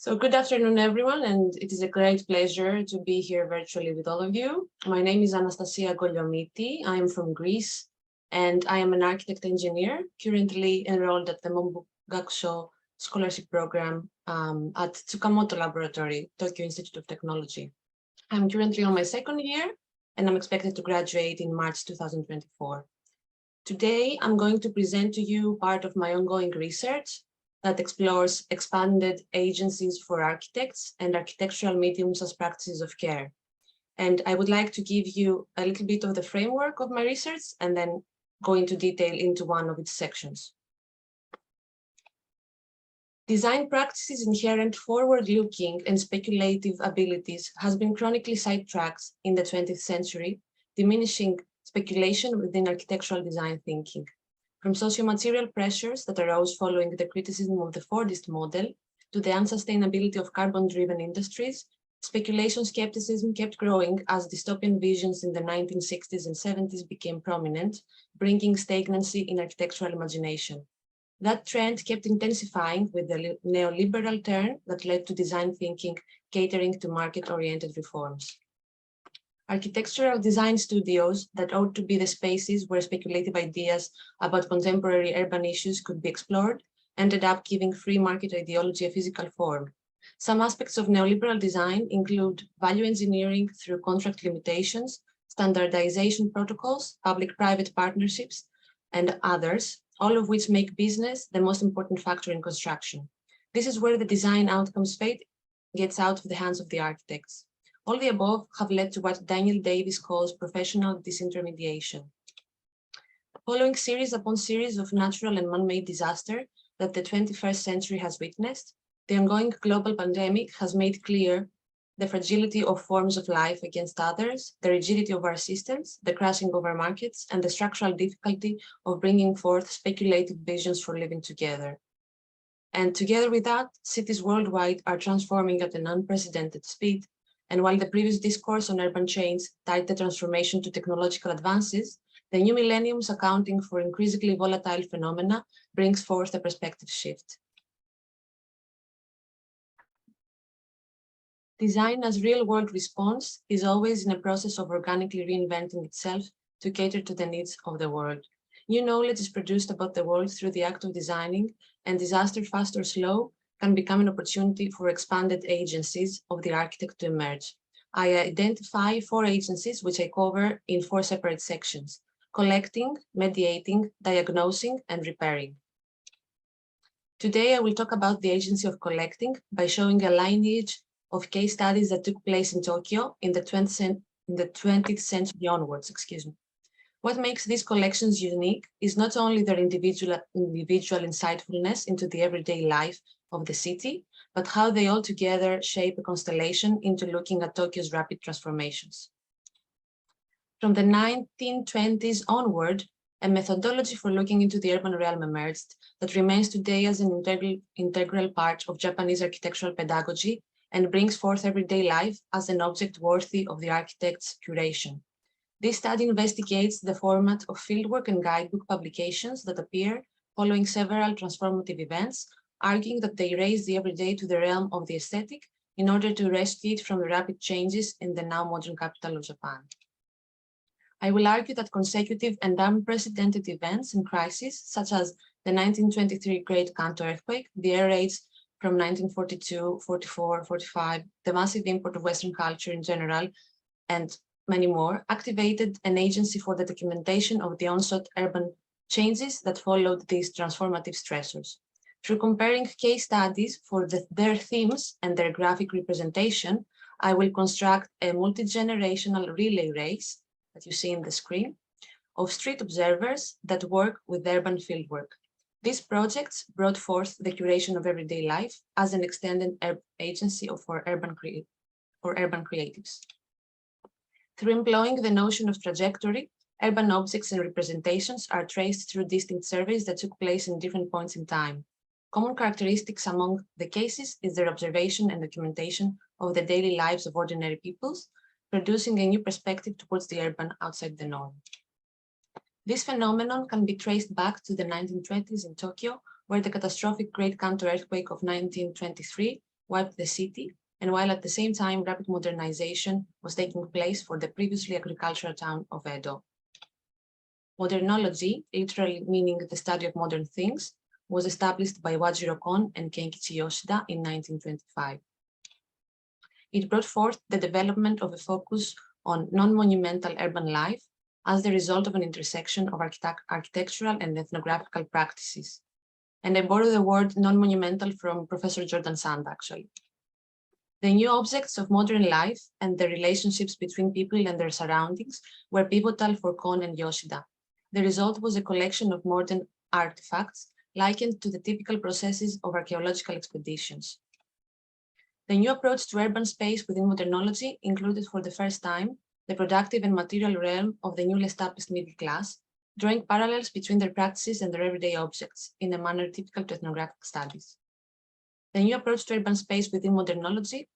So good afternoon, everyone, and it is a great pleasure to be here virtually with all of you. My name is Anastasia Gkoliomyti. I am from Greece, and I am an architect engineer, currently enrolled at the Mombugakusho Scholarship Program at Tsukamoto Laboratory, Tokyo Institute of Technology. I'm currently on my second year, and I'm expected to graduate in March 2024. Today, I'm going to present to you part of my ongoing research that explores expanded agencies for architects and architectural mediums as practices of care. And I would like to give you a little bit of the framework of my research and then go into detail into one of its sections. Design practices' inherent forward-looking and speculative abilities has been chronically sidetracked in the 20th century, diminishing speculation within architectural design thinking. From socio-material pressures that arose following the criticism of the Fordist model to the unsustainability of carbon-driven industries, speculation skepticism kept growing as dystopian visions in the 1960s and 70s became prominent, bringing stagnancy in architectural imagination. That trend kept intensifying with the neoliberal turn that led to design thinking catering to market-oriented reforms. Architectural design studios that ought to be the spaces where speculative ideas about contemporary urban issues could be explored ended up giving free market ideology a physical form. Some aspects of neoliberal design include value engineering through contract limitations, standardization protocols, public-private partnerships, and others, all of which make business the most important factor in construction. This is where the design outcomes fate gets out of the hands of the architects. All the above have led to what Daniel Davis calls professional disintermediation. Following series upon series of natural and man-made disaster that the 21st century has witnessed, the ongoing global pandemic has made clear the fragility of forms of life against others, the rigidity of our systems, the crashing of our markets, and the structural difficulty of bringing forth speculative visions for living together. And together with that, cities worldwide are transforming at an unprecedented speed. And while the previous discourse on urban change tied the transformation to technological advances, the new millennium's accounting for increasingly volatile phenomena brings forth a perspective shift. Design as real-world response is always in a process of organically reinventing itself to cater to the needs of the world. New knowledge is produced about the world through the act of designing, and disaster, fast or slow, can become an opportunity for expanded agencies of the architect to emerge. I identify 4 agencies which I cover in 4 separate sections: collecting, mediating, diagnosing, and repairing. Today, I will talk about the agency of collecting by showing a lineage of case studies that took place in Tokyo in the 20th century onwards. What makes these collections unique is not only their individual insightfulness into the everyday life of the city, but how they all together shape a constellation into looking at Tokyo's rapid transformations. From the 1920s onward, a methodology for looking into the urban realm emerged that remains today as an integral part of Japanese architectural pedagogy and brings forth everyday life as an object worthy of the architect's curation. This study investigates the format of fieldwork and guidebook publications that appear following several transformative events, arguing that they raise the everyday to the realm of the aesthetic in order to rescue it from the rapid changes in the now modern capital of Japan. I will argue that consecutive and unprecedented events and crises, such as the 1923 Great Kanto earthquake, the air raids from 1942, 44, 45, the massive import of Western culture in general, and many more, activated an agency for the documentation of the onset urban changes that followed these transformative stressors. Through comparing case studies for their themes and their graphic representation, I will construct a multi-generational relay race that you see in the screen of street observers that work with urban fieldwork. These projects brought forth the curation of everyday life as an extended agency for urban creatives. Through employing the notion of trajectory, urban objects and representations are traced through distinct surveys that took place in different points in time. Common characteristics among the cases is their observation and documentation of the daily lives of ordinary peoples, producing a new perspective towards the urban outside the norm. This phenomenon can be traced back to the 1920s in Tokyo, where the catastrophic Great Kanto earthquake of 1923 wiped the city, and while at the same time rapid modernization was taking place for the previously agricultural town of Edo. Modernology, literally meaning the study of modern things, was established by Wajiro Kon and Kenkichi Yoshida in 1925. It brought forth the development of a focus on non-monumental urban life as the result of an intersection of architectural and ethnographical practices. And I borrow the word non-monumental from Professor Jordan Sand, actually. The new objects of modern life and the relationships between people and their surroundings were pivotal for Kon and Yoshida. The result was a collection of modern artifacts likened to the typical processes of archaeological expeditions. The new approach to urban space within modernology included for the first time the productive and material realm of the newly established middle class, drawing parallels between their practices and their everyday objects in a manner typical to ethnographic studies. The new approach to urban space within modernology,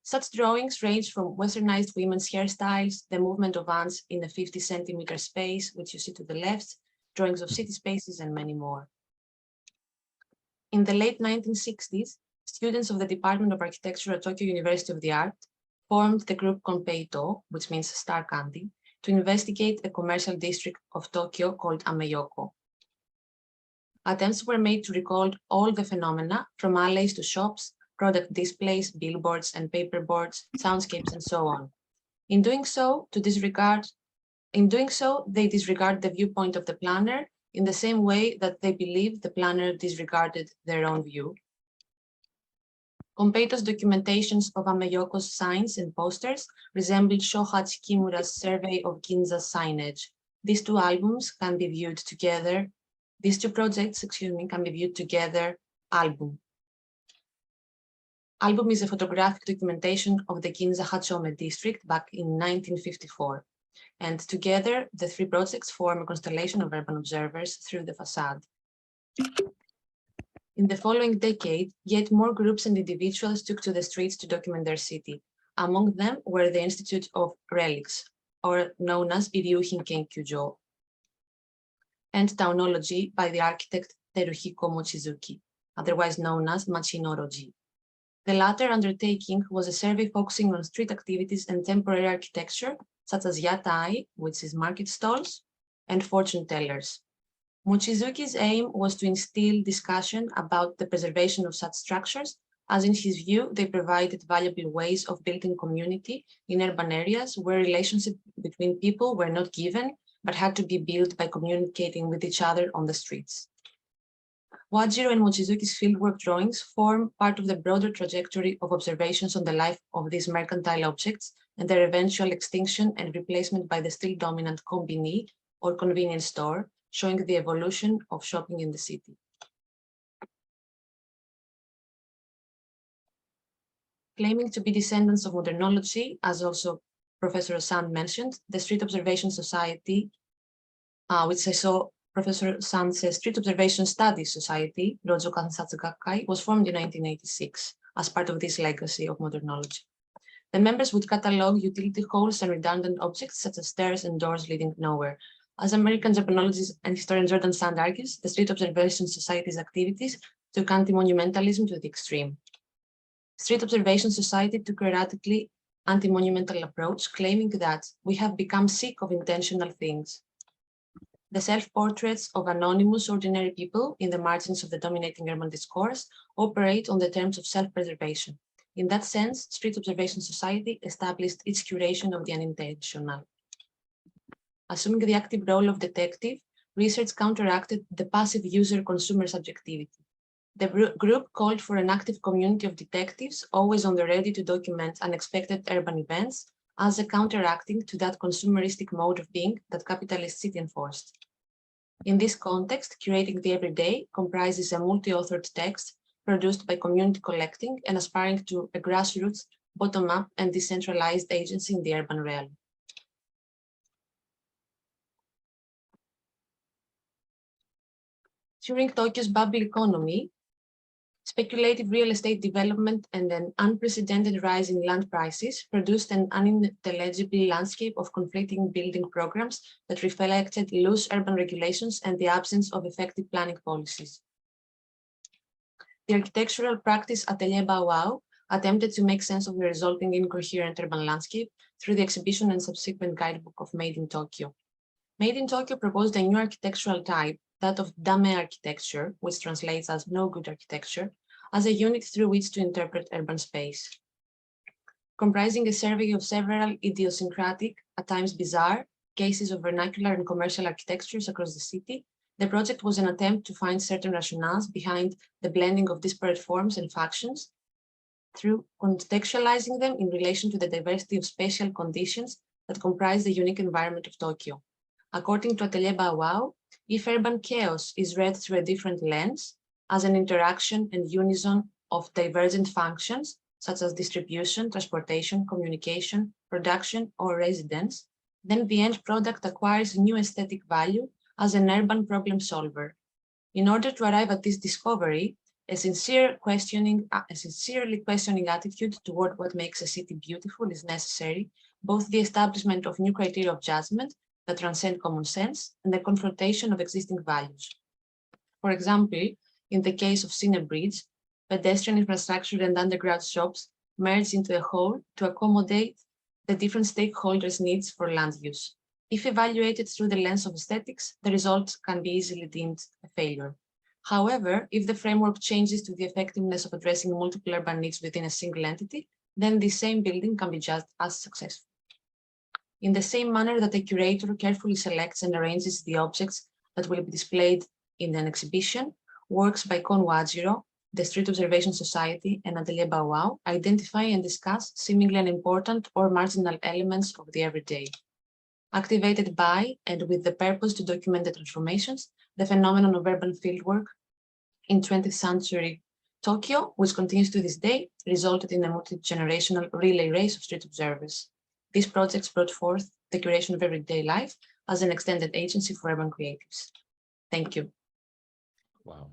Such drawings range from westernized women's hairstyles, the movement of ants in a 50-centimeter space, which you see to the left, drawings of city spaces, and many more. In the late 1960s, students of the Department of Architecture at Tokyo University of the Arts formed the group Konpeito, which means star candy, to investigate a commercial district of Tokyo called Ameyoko. Attempts were made to record all the phenomena, from alleys to shops, product displays, billboards and paperboards, soundscapes, and so on. In doing so, they disregard the viewpoint of the planner in the same way that they believe the planner disregarded their own view. Konpeito's documentations of Ameyoko's signs and posters resembled Shohachi Kimura's survey of Ginza's signage. These two projects can be viewed together, album. Album is a photographic documentation of the Ginza Hachome district back in 1954. And together, the three projects form a constellation of urban observers through the facade. In the following decade, yet more groups and individuals took to the streets to document their city. Among them were the Institute of Relics, or known as Iryuhin Kenkyujo, and Townology by the architect Teruhiko Mochizuki, otherwise known as Machinoroji. The latter undertaking was a survey focusing on street activities and temporary architecture, such as yatai, which is market stalls, and fortune tellers. Mochizuki's aim was to instill discussion about the preservation of such structures, as in his view, they provided valuable ways of building community in urban areas where relationships between people were not given, but had to be built by communicating with each other on the streets. Wajiro and Mochizuki's fieldwork drawings form part of the broader trajectory of observations on the life of these mercantile objects and their eventual extinction and replacement by the still dominant kombini, or convenience store, showing the evolution of shopping in the city. Claiming to be descendants of modernology, as also Professor Sand mentioned, the Street Observation Society, which I saw Professor Sand's Street Observation Studies Society, Rojo Kansatsu Gakkai, was formed in 1986 as part of this legacy of modernology. The members would catalog utility holes and redundant objects such as stairs and doors leading nowhere. As American Japanologist and historian Jordan Sand argues, the Street Observation Society's activities took anti-monumentalism to the extreme. Street Observation Society took a radically anti-monumental approach, claiming that we have become sick of intentional things. The self-portraits of anonymous ordinary people in the margins of the dominating urban discourse operate on the terms of self-preservation. In that sense, Street Observation Society established its curation of the unintentional. Assuming the active role of detective, research counteracted the passive user-consumer subjectivity. The group called for an active community of detectives, always on the ready to document unexpected urban events, as a counteracting to that consumeristic mode of being that capitalist city enforced. In this context, curating the everyday comprises a multi-authored text produced by community collecting and aspiring to a grassroots, bottom-up, and decentralized agency in the urban realm. During Tokyo's bubble economy, speculative real estate development and an unprecedented rise in land prices produced an unintelligible landscape of conflicting building programs that reflected loose urban regulations and the absence of effective planning policies. The architectural practice Atelier Bow Wow attempted to make sense of the resulting incoherent urban landscape through the exhibition and subsequent guidebook of Made in Tokyo. Made in Tokyo proposed a new architectural type, that of Dame architecture, which translates as no good architecture, as a unit through which to interpret urban space. Comprising a survey of several idiosyncratic, at times bizarre, cases of vernacular and commercial architectures across the city, the project was an attempt to find certain rationales behind the blending of disparate forms and factions through contextualizing them in relation to the diversity of spatial conditions that comprise the unique environment of Tokyo. According to Atelier Bow Wow, if urban chaos is read through a different lens, as an interaction and unison of divergent functions, such as distribution, transportation, communication, production, or residence, then the end product acquires new aesthetic value as an urban problem solver. In order to arrive at this discovery, a sincerely questioning attitude toward what makes a city beautiful is necessary, both the establishment of new criteria of judgment that transcend common sense and the confrontation of existing values. For example, in the case of Cine Bridge, pedestrian infrastructure and underground shops merge into a whole to accommodate the different stakeholders' needs for land use. If evaluated through the lens of aesthetics, the result can be easily deemed a failure. However, if the framework changes to the effectiveness of addressing multiple urban needs within a single entity, then the same building can be judged as successful. In the same manner that a curator carefully selects and arranges the objects that will be displayed in an exhibition, works by Kon Wajiro, the Street Observation Society, and Atelier Bow Wow identify and discuss seemingly unimportant or marginal elements of the everyday. Activated by and with the purpose to document the transformations, the phenomenon of urban fieldwork in 20th century Tokyo, which continues to this day, resulted in a multi-generational relay race of street observers. These projects brought forth the curation of everyday life as an extended agency for urban creatives. Thank you. Wow.